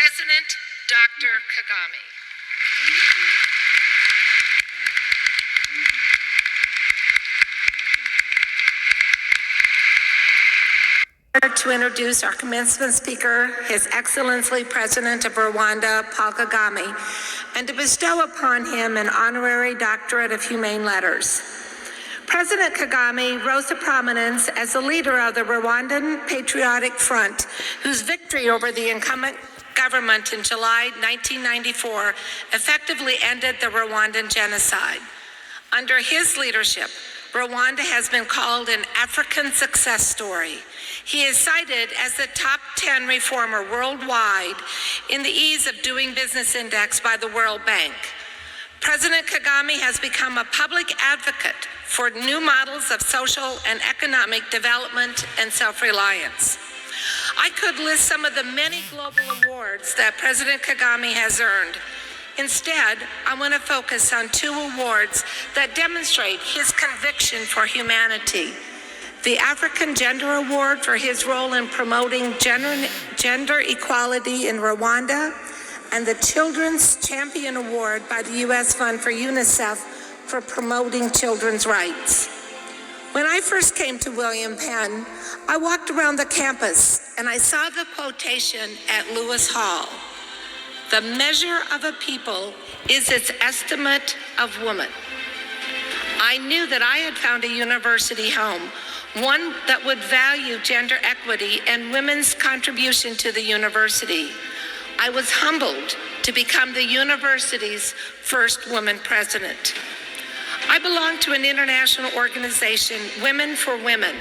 President Dr.KAGAME. To introduce our commencement speaker, His Excellency President of Rwanda, Paul Kagame, and to bestow upon him an honorary doctorate of humane letters. President Kagame rose to prominence as the leader of the Rwandan Patriotic Front, whose victory over the incumbent government in July 1994 effectively ended the Rwandan genocide. Under his leadership, Rwanda has been called an African success story. He is cited as the top 10 reformer worldwide in the Ease of Doing Business Index by the World Bank. President Kagame has become a public advocate for new models of social and economic development and self-reliance. I could list some of the many global awards that President Kagame has earned. Instead, I want to focus on two awards that demonstrate his conviction for humanity. The African Gender Award for his role in promoting gender equality in Rwanda, and the Children's Champion Award by the U.S. Fund for UNICEF for promoting children's rights. When I first came to William Penn, I walked around the campus and I saw the quotation at Lewis Hall. The measure of a people is its estimate of woman. I knew that I had found a university home, one that would value gender equity and women's contribution to the university. I was humbled to become the university's first woman president. I belong to an international organization, Women for Women.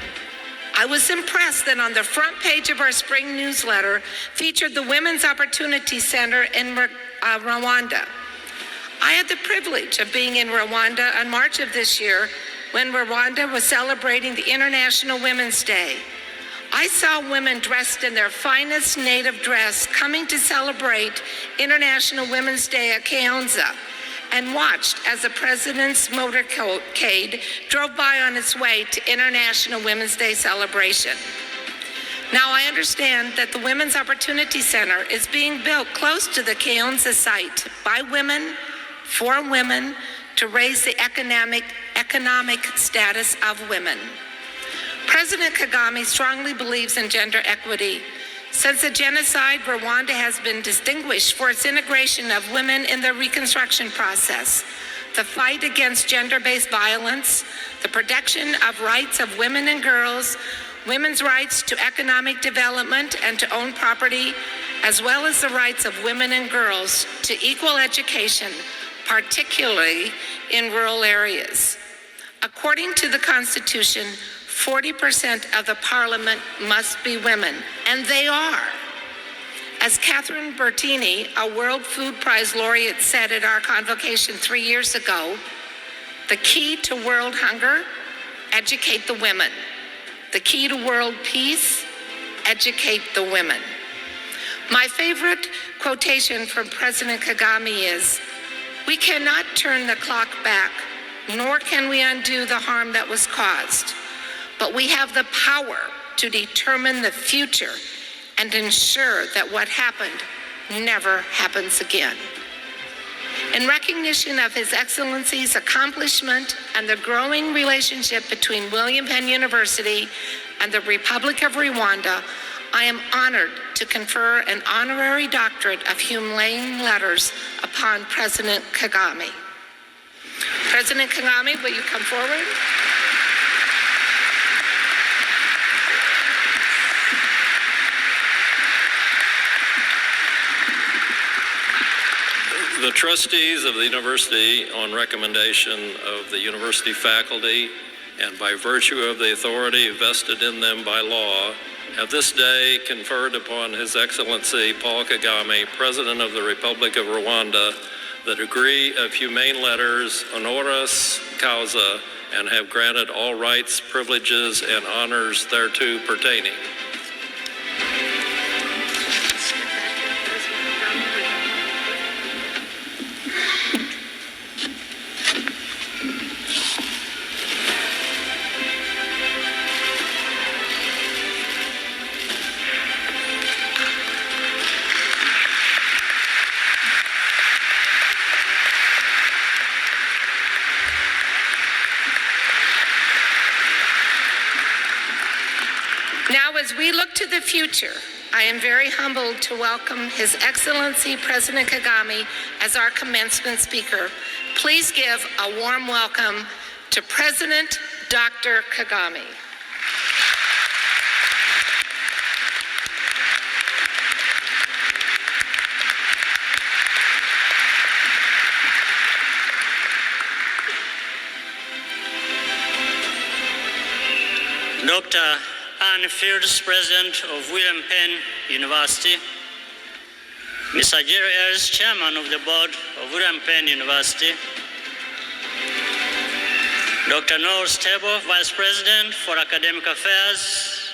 I was impressed that on the front page of our spring newsletter featured the Women's Opportunity Center in Rwanda. I had the privilege of being in Rwanda in March of this year when Rwanda was celebrating the International Women's Day. I saw women dressed in their finest native dress coming to celebrate International Women's Day at Kayonza, and watched as the president's motorcade drove by on its way to International Women's Day celebration. Now I understand that the Women's Opportunity Center is being built close to the Kayonza site by women, for women, to raise the economic status of women. President Kagame strongly believes in gender equity. Since the genocide, Rwanda has been distinguished for its integration of women in the reconstruction process, the fight against gender-based violence, the protection of rights of women and girls, women's rights to economic development and to own property, as well as the rights of women and girls to equal education, particularly in rural areas. According to the Constitution, 40% of the parliament must be women, and they are. As Catherine Bertini, a World Food Prize laureate, said at our convocation 3 years ago, the key to world hunger, educate the women. The key to world peace, educate the women. My favorite quotation from President Kagame is, "We cannot turn the clock back, nor can we undo the harm that was caused. But we have the power to determine the future and ensure that what happened never happens again." In recognition of His Excellency's accomplishment and the growing relationship between William Penn University and the Republic of Rwanda, I am honored to confer an honorary doctorate of humane letters upon President Kagame. President Kagame, will you come forward? The trustees of the university, on recommendation of the university faculty and by virtue of the authority vested in them by law, have this day conferred upon His Excellency Paul Kagame, President of the Republic of Rwanda, the degree of humane letters honoris causa, and have granted all rights, privileges, and honors thereto pertaining. we look to the future, I am very humbled to welcome His Excellency President Kagame as our commencement speaker. Please give a warm welcome to President Dr. Kagame. Dr. Anne Fields, President of William Penn University, Mr. Jerry Ayres, Chairman of the Board of William Penn University, Dr. Noel Stable, Vice President for Academic Affairs,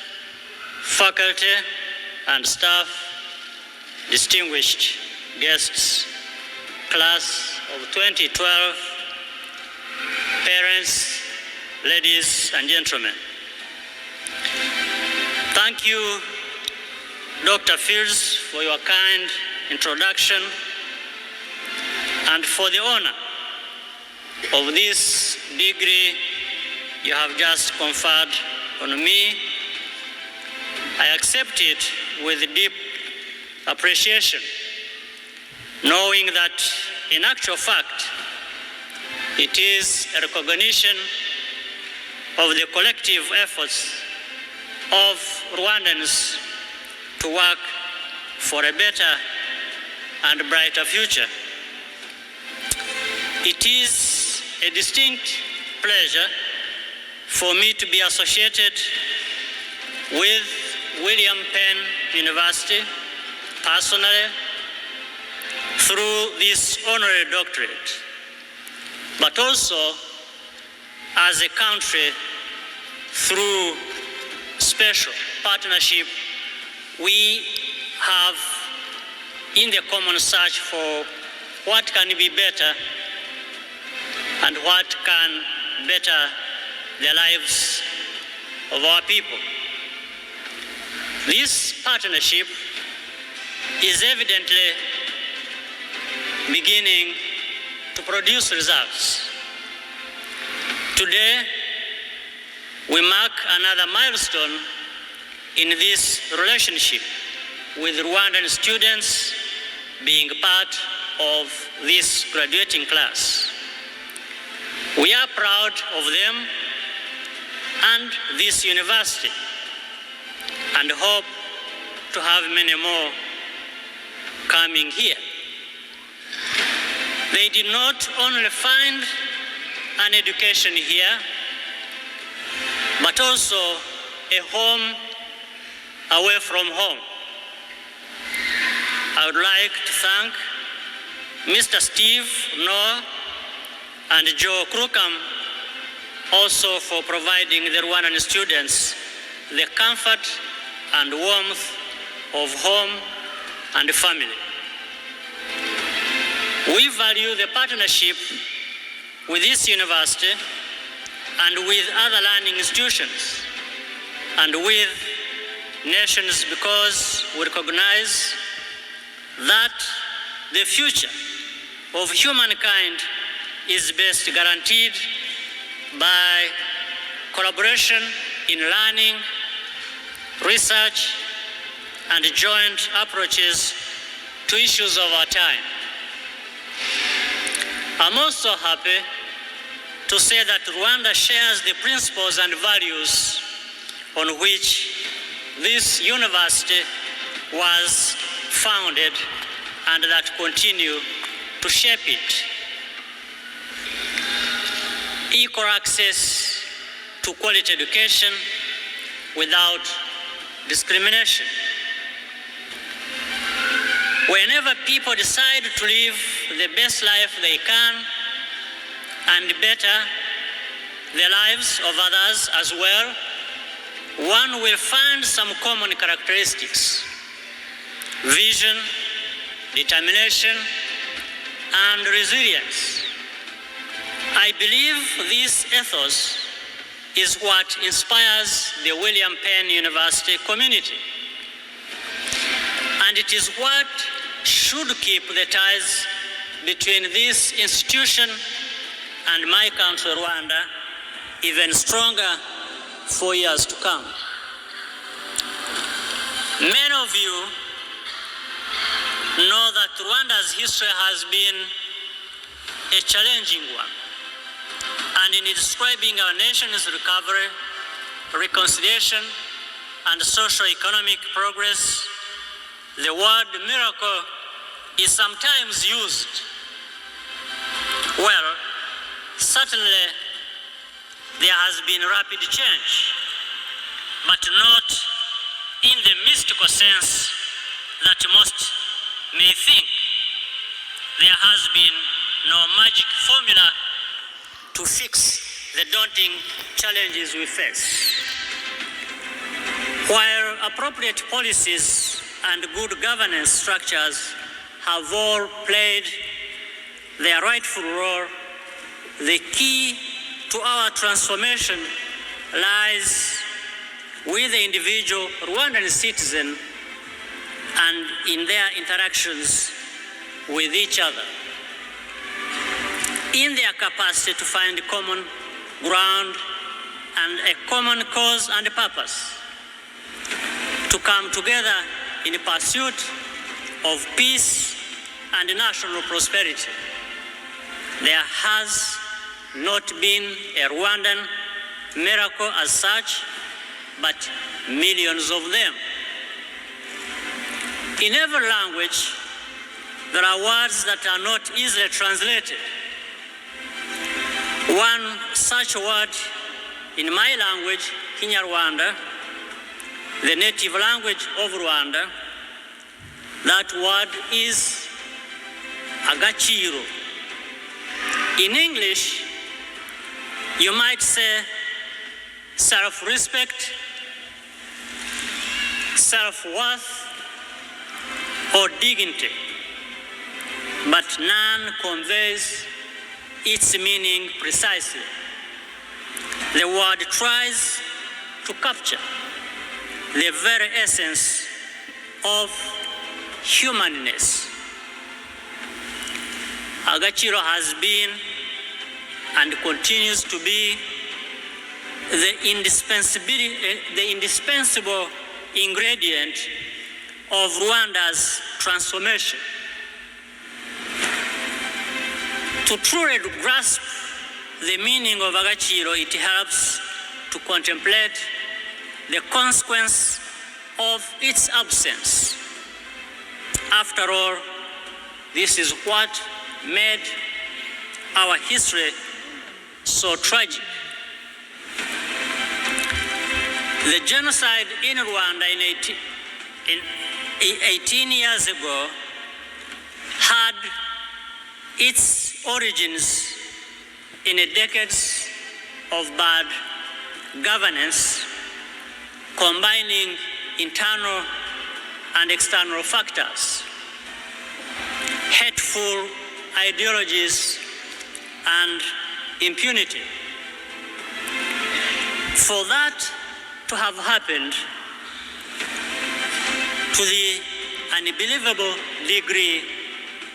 faculty and staff, distinguished guests, class of 2012, parents, ladies and gentlemen. Thank you, Dr. Fields, for your kind introduction and for the honor of this degree you have just conferred on me. I accept it with deep appreciation, knowing that in actual fact, it is a recognition of the collective efforts of Rwandans to work for a better and brighter future. It is a distinct pleasure for me to be associated with William Penn University personally through this honorary doctorate, but also as a country through special partnership we have in the common search for what can be better and what can better the lives of our people. This partnership is evidently beginning to produce results. Today, we mark another milestone in this relationship, with Rwandan students being part of this graduating class. We are proud of them and this university and hope to have many more coming here. They did not only find an education here, but also a home away from home. I would like to thank Mr. Steve Noah and Joe Krukam also for providing the Rwandan students the comfort and warmth of home and family. We value the partnership with this university and with other learning institutions and with nations because we recognize that the future of humankind is best guaranteed by collaboration in learning, research, and joint approaches to issues of our time. I'm also happy to say that Rwanda shares the principles and values on which this university was founded and that continue to shape it. Equal access to quality education without discrimination. Whenever people decide to live the best life they can and better the lives of others as well, one will find some common characteristics: vision, determination, and resilience. I believe this ethos is what inspires the William Penn University community. And it is what should keep the ties between this institution and my country, Rwanda, even stronger for years to come. Many of you know that Rwanda's history has been a challenging one. And in describing our nation's recovery, reconciliation, and socio-economic progress, the word miracle is sometimes used. Well, certainly there has been rapid change, but not in the mystical sense that most may think. There has been no magic formula to fix the daunting challenges we face. While appropriate policies and good governance structures have all played their rightful role, the key to our transformation lies with the individual Rwandan citizen and in their interactions with each other, in their capacity to find common ground and a common cause and purpose, to come together in pursuit of peace and national prosperity. There has not been a Rwandan miracle as such, but millions of them. In every language, there are words that are not easily translated. One such word in my language, Kinyarwanda, the native language of Rwanda, that word is agaciro. In English, you might say self-respect, self-worth, or dignity, but none conveys its meaning precisely. The word tries to capture the very essence of humanness. Agaciro has been and continues to be the indispensable ingredient of Rwanda's transformation. To truly grasp the meaning of Agaciro, it helps to contemplate the consequence of its absence. After all, this is what made our history so tragic. The genocide in Rwanda 18 years ago had its origins in a decades of bad governance, combining internal and external factors, hateful ideologies, and impunity. For that to have happened to the unbelievable degree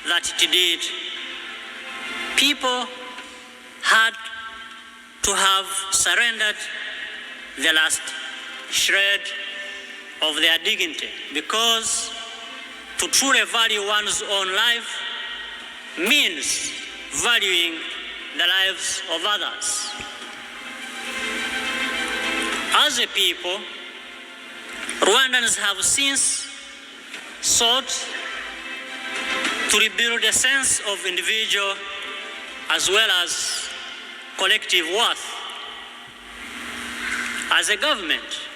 that it did, people had to have surrendered the last shred of their dignity, because to truly value one's own life means valuing the lives of others. As a people, Rwandans have since sought to rebuild a sense of individual as well as collective worth. As a government,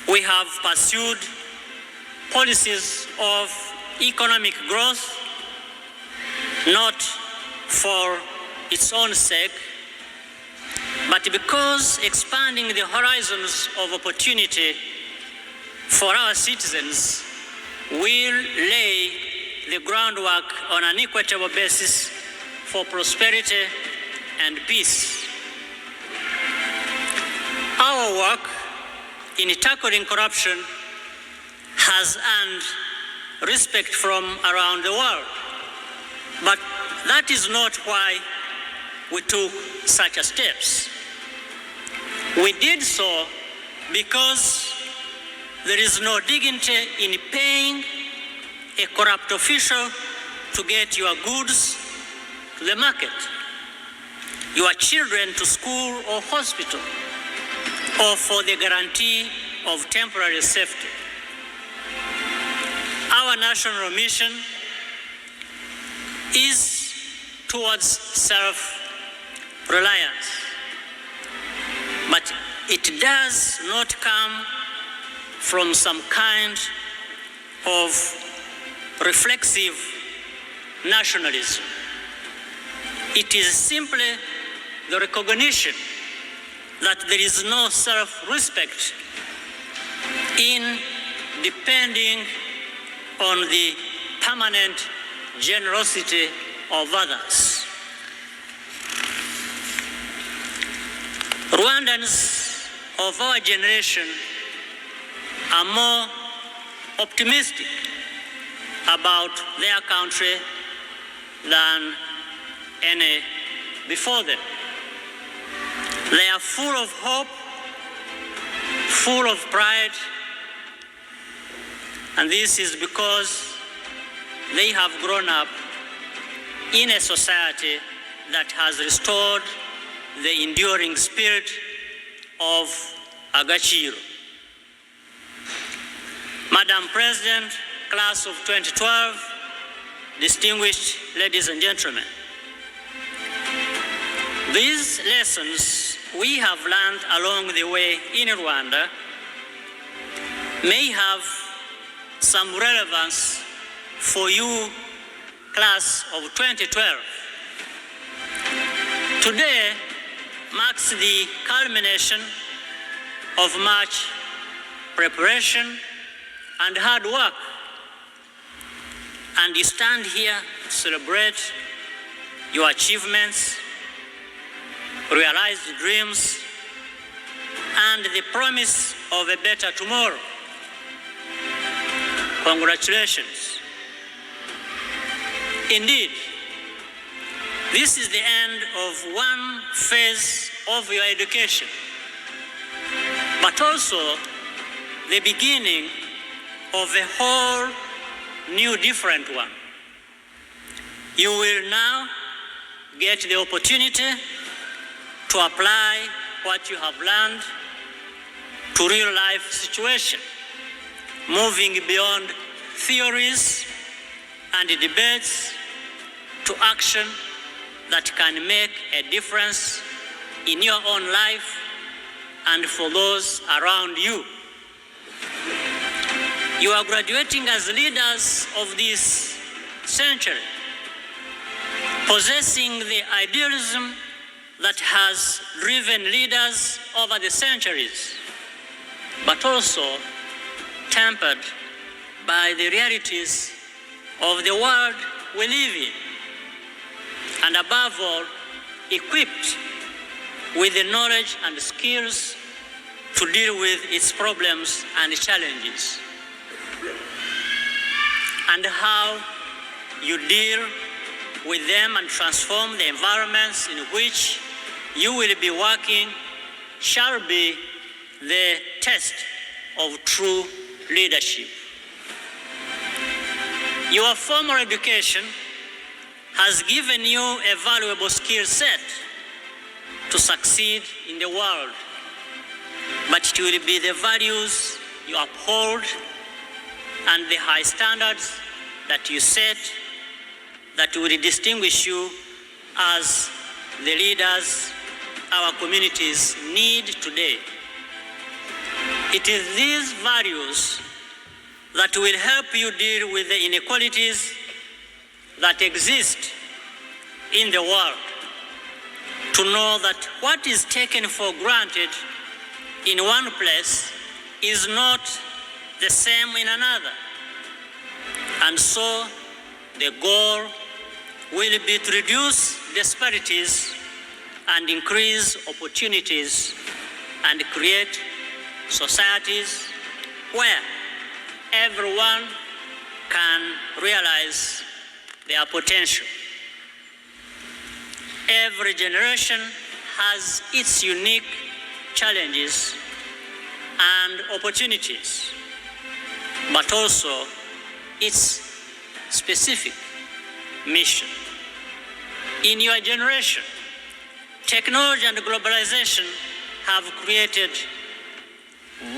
we have pursued policies of economic growth, not for its own sake, but because expanding the horizons of opportunity for our citizens will lay the groundwork on an equitable basis for prosperity and peace. Our work in tackling corruption has earned respect from around the world, but that is not why we took such steps. We did so because there is no dignity in paying a corrupt official to get your goods to the market, your children to school or hospital, or for the guarantee of temporary safety. Our national mission is towards self-reliance, but it does not come from some kind of reflexive nationalism. It is simply the recognition that there is no self-respect in depending on the permanent generosity of others. Rwandans of our generation are more optimistic about their country than any before them. They are full of hope, full of pride, and this is because they have grown up in a society that has restored the enduring spirit of Agaciro. Madam President, class of 2012, distinguished ladies and gentlemen, these lessons we have learned along the way in Rwanda may have some relevance for you, class of 2012. Today marks the culmination of much preparation and hard work, and you stand here to celebrate your achievements, realized dreams, and the promise of a better tomorrow. Congratulations. Indeed, this is the end of one phase of your education, but also the beginning of a whole new different one. You will now get the opportunity to apply what you have learned to real life situation, moving beyond theories and debates to action that can make a difference in your own life and for those around you. You are graduating as leaders of this century, possessing the idealism that has driven leaders over the centuries, but also tempered by the realities of the world we live in, and above all, equipped with the knowledge and skills to deal with its problems and challenges. And how you deal with them and transform the environments in which you will be working shall be the test of true leadership. Your formal education has given you a valuable skill set to succeed in the world, but it will be the values you uphold and the high standards that you set that will distinguish you as the leaders our communities need today. It is these values that will help you deal with the inequalities that exist in the world, to know that what is taken for granted in one place is not the same in another. And so the goal will be to reduce disparities and increase opportunities and create societies where everyone can realize their potential. Every generation has its unique challenges and opportunities. but also its specific mission. In your generation, technology and globalization have created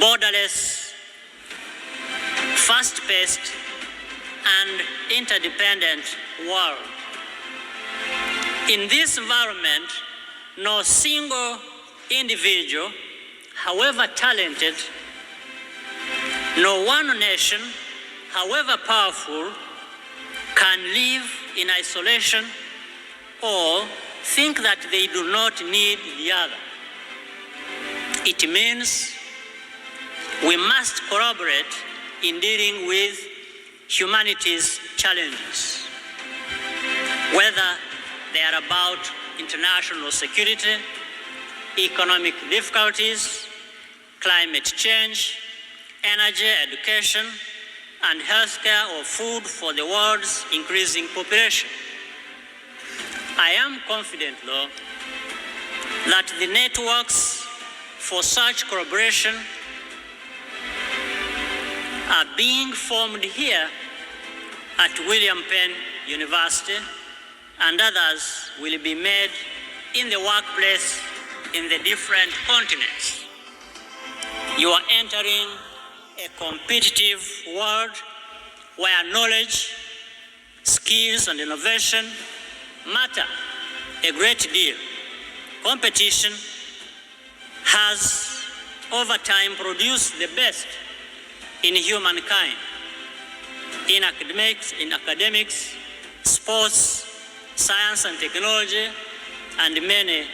borderless, fast-paced, and interdependent world. In this environment, no single individual, however talented, no one nation, however powerful, can live in isolation or think that they do not need the other. It means we must collaborate in dealing with humanity's challenges, whether they are about international security, economic difficulties, climate change, energy, education, and healthcare or food for the world's increasing population. I am confident, though, that the networks for such collaboration are being formed here at William Penn University, and others will be made in the workplace in the different continents. You are entering a competitive world where knowledge, skills, and innovation matter a great deal. Competition has over time produced the best in humankind, in academics, sports, science and technology, and many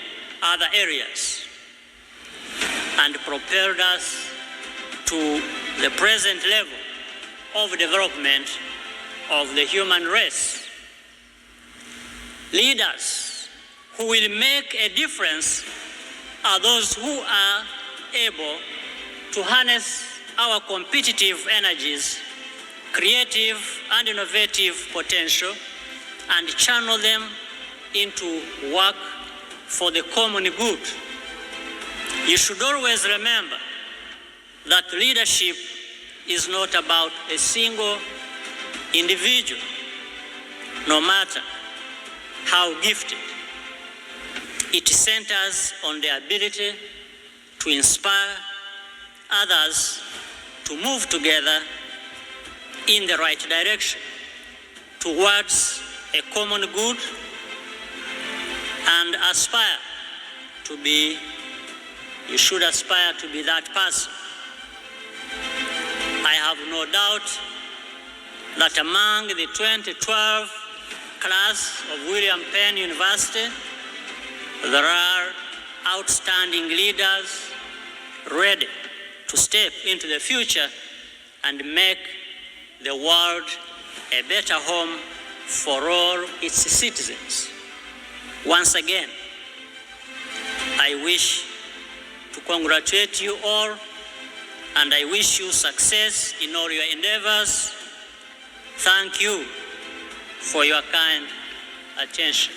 other areas, and propelled us to the present level of development of the human race. Leaders who will make a difference are those who are able to harness our competitive energies, creative and innovative potential, and channel them into work for the common good. You should always remember that leadership is not about a single individual, no matter how gifted. It centers on the ability to inspire others to move together in the right direction towards a common good and you should aspire to be that person. I have no doubt that among the 2012 class of William Penn University, there are outstanding leaders ready to step into the future and make the world a better home for all its citizens. Once again, I wish to congratulate you all, and I wish you success in all your endeavors. Thank you for your kind attention.